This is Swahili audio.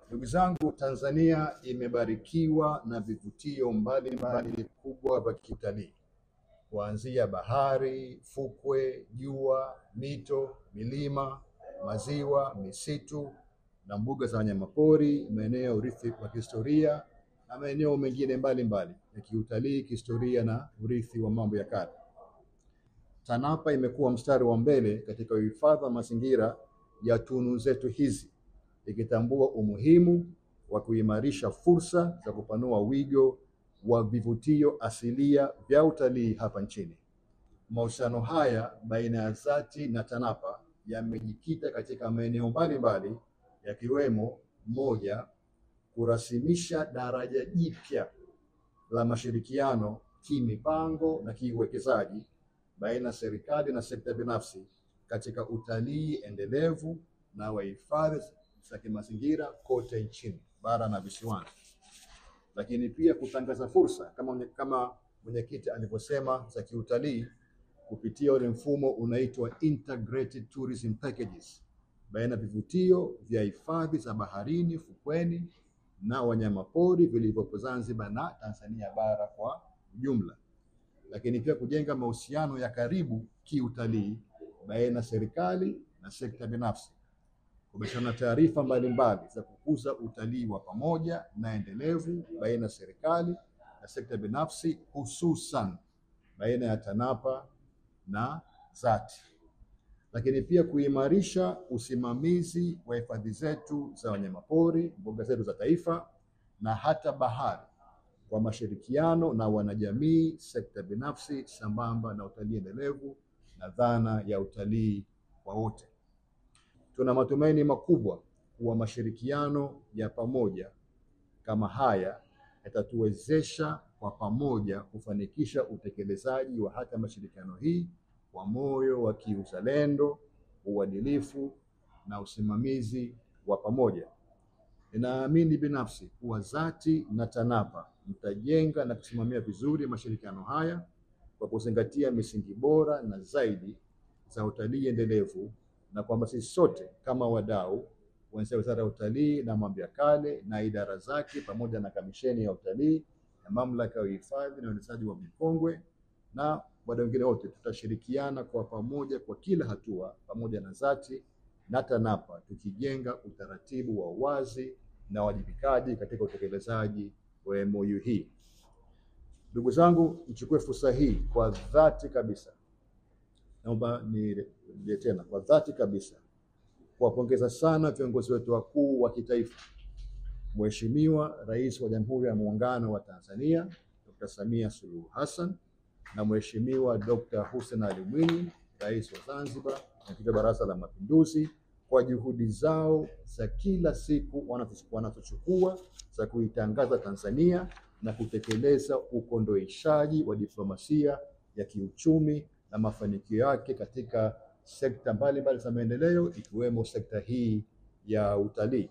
Ndugu zangu, Tanzania imebarikiwa na vivutio mbalimbali vikubwa vya kiutalii, kuanzia bahari, fukwe, jua, mito, milima, maziwa, misitu na mbuga za wanyamapori, maeneo ya urithi wa kihistoria na maeneo mengine mbalimbali ya kiutalii, kihistoria na urithi wa mambo ya kale. TANAPA imekuwa mstari wa mbele katika uhifadhi wa mazingira ya tunu zetu hizi, ikitambua umuhimu wa kuimarisha fursa za kupanua wigo wa vivutio asilia vya utalii hapa nchini. Mahusiano haya baina ya ZATI na TANAPA yamejikita katika maeneo mbalimbali yakiwemo: moja, kurasimisha daraja jipya la mashirikiano kimipango na kiuwekezaji baina ya serikali na sekta binafsi katika utalii endelevu na wa hifadhi za kimazingira kote nchini, bara na visiwani. Lakini pia kutangaza fursa kama mwenyekiti alivyosema za kiutalii kupitia ule mfumo unaitwa Integrated Tourism Packages baina ya vivutio vya hifadhi za baharini, fukweni na wanyamapori vilivyopo Zanzibar na Tanzania bara kwa jumla. Lakini pia kujenga mahusiano ya karibu kiutalii baina serikali na sekta binafsi, kubadilishana taarifa mbalimbali za kukuza utalii wa pamoja na endelevu baina ya serikali na sekta binafsi, hususan baina ya TANAPA na ZATI. Lakini pia kuimarisha usimamizi wa hifadhi zetu za wanyamapori, mbuga zetu za taifa na hata bahari kwa mashirikiano na wanajamii, sekta binafsi, sambamba na utalii endelevu na dhana ya utalii kwa wote. Tuna matumaini makubwa kuwa mashirikiano ya pamoja kama haya yatatuwezesha kwa pamoja kufanikisha utekelezaji wa hata mashirikiano hii kwa moyo wa kiuzalendo, uadilifu na usimamizi wa pamoja. Ninaamini binafsi kuwa ZATI na TANAPA mtajenga na kusimamia vizuri mashirikiano haya kwa kuzingatia misingi bora na zaidi za utalii endelevu, na kwamba sisi sote kama wadau, kuanzia Wizara ya Utalii na Mambo ya Kale na idara zake pamoja na Kamisheni ya Utalii na Mamlaka ya Uhifadhi na Uendeshaji wa Mikongwe na wadau wengine wote, tutashirikiana kwa pamoja kwa kila hatua pamoja na ZATI na TANAPA, tukijenga utaratibu wa uwazi na wajibikaji katika utekelezaji wa MOU hii. Ndugu zangu, nichukue fursa hii kwa dhati kabisa, naomba nirejee tena kwa dhati kabisa kuwapongeza sana viongozi wetu wakuu wa kitaifa, Mheshimiwa Rais wa Jamhuri ya Muungano wa Tanzania Dr. Samia Suluhu Hassan na Mheshimiwa Dr. Hussein Ali Mwinyi, Rais wa Zanzibar na Baraza la Mapinduzi, kwa juhudi zao za kila siku wanazochukua za kuitangaza Tanzania na kutekeleza ukondoishaji wa diplomasia ya kiuchumi na mafanikio yake katika sekta mbalimbali za maendeleo, ikiwemo sekta hii ya utalii.